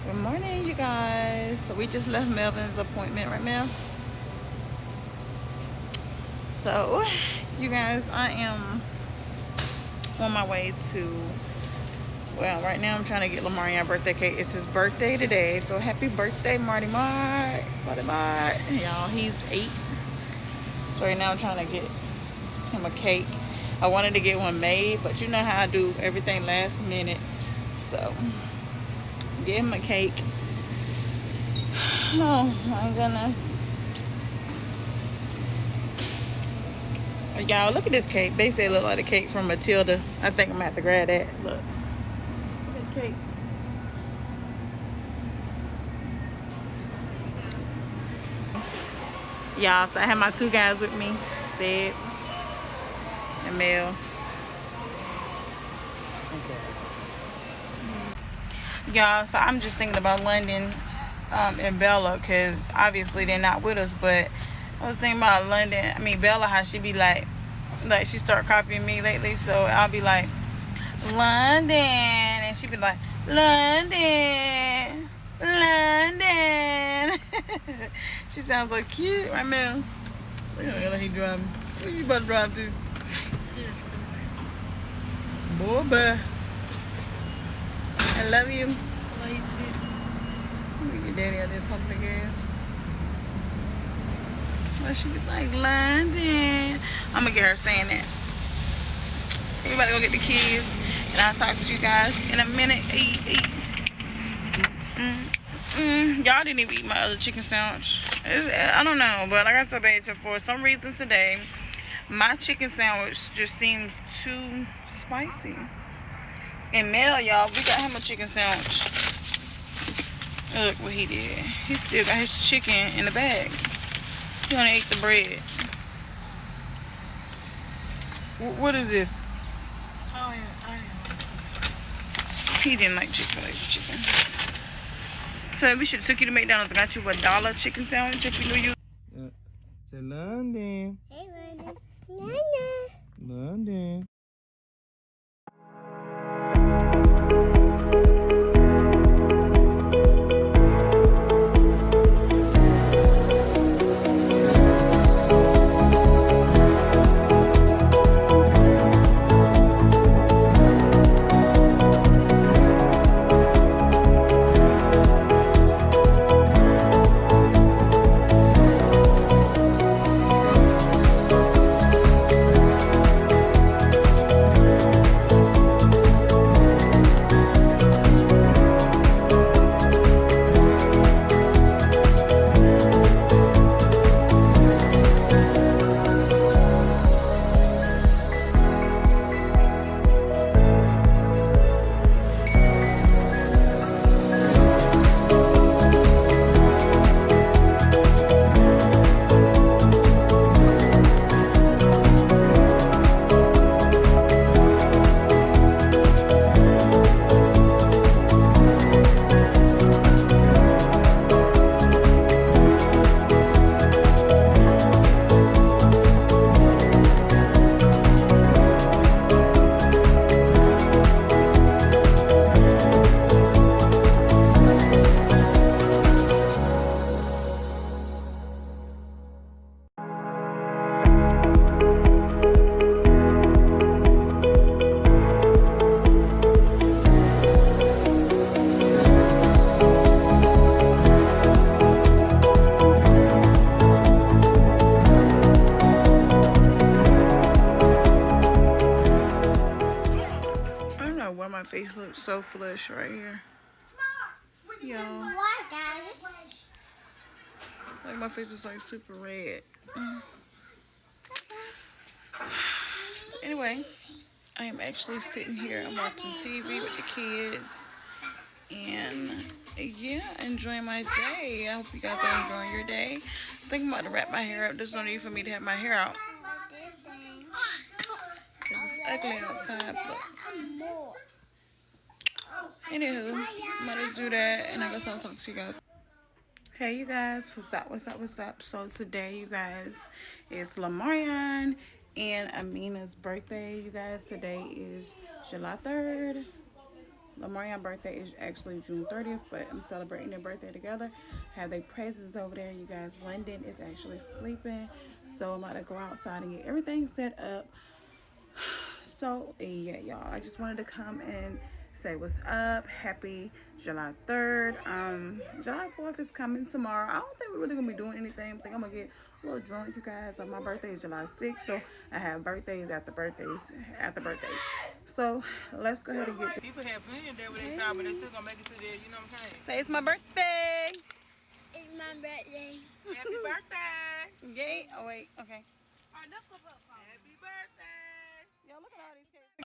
Good morning, you guys. So we just left Melvin's appointment right now. So, you guys, I am on my way to, well, right now I'm trying to get Lamarion a birthday cake. It's his birthday today. So happy birthday, Marty Mart. Marty Mart. Y'all, he's 8. So right now I'm trying to get him a cake. I wanted to get one made, but you know how I do everything last minute. So, get him a cake. Oh my goodness. Y'all, look at this cake. They say it look like the cake from Matilda. I think I'm gonna have to grab that. Look at that cake. Y'all, so I have my 2 guys with me, Babe and Mel. Y'all, so I'm just thinking about London and Bella, because obviously they're not with us, but I was thinking about Bella, how she be like she start copying me lately. So I'll be like, London, and she be like, London, London. She sounds so cute, right, Mel? Look at him, he driving. Where you about to drive to? Yes, Boy, bye. I love you. love you too. Look at your daddy out there pumping the gas. Well, she be like, London. I'm gonna get her saying that. So we about to go get the kids, and I'll talk to you guys in a minute. Y'all didn't even eat my other chicken sandwich. I don't know, but like I said, babe, for some reason today, my chicken sandwich just seemed too spicy. And Mel, y'all, we got him a chicken sandwich. Look what he did. He still got his chicken in the bag. He only ate the bread. What is this? Oh, yeah, I am. He didn't like Chick-fil-A chicken. So we should have took you to McDonald's and got you a $1 chicken sandwich if we knew you. To London. Hey, London. Nana. London. My face looks so flush right here. Y'all, like my face is like super red. So anyway, I am actually sitting here and watching TV with the kids, and yeah, enjoying my day. I hope you guys are enjoying your day. I think I'm about to wrap my hair up. There's no need for me to have my hair out, because it's ugly outside, but anywho, I'm about to do that, and I guess I'll talk to you guys. Hey, you guys, what's up? So today, you guys, is Lamarion and Amina's birthday. You guys, today is July 3rd. Lamarion's birthday is actually June 30th, but I'm celebrating their birthday together. Have their presents over there, you guys. London is actually sleeping, so I'm about to go outside and get everything set up. So yeah, y'all, I just wanted to come and say what's up. Happy July 3rd. July 4th is coming tomorrow. I don't think we're really gonna be doing anything. I think I'm gonna get a little drunk, you guys. Like, my birthday is July 6th, so I have birthdays after birthdays after birthdays. So let's go ahead and get People have plenty of that with their child, but they still gonna make it to there, you know what I'm saying? say it's my birthday. It's my birthday. Happy birthday. Yay. Oh wait, okay. Alright, let's go up. Happy birthday. Yo, look at all these cakes.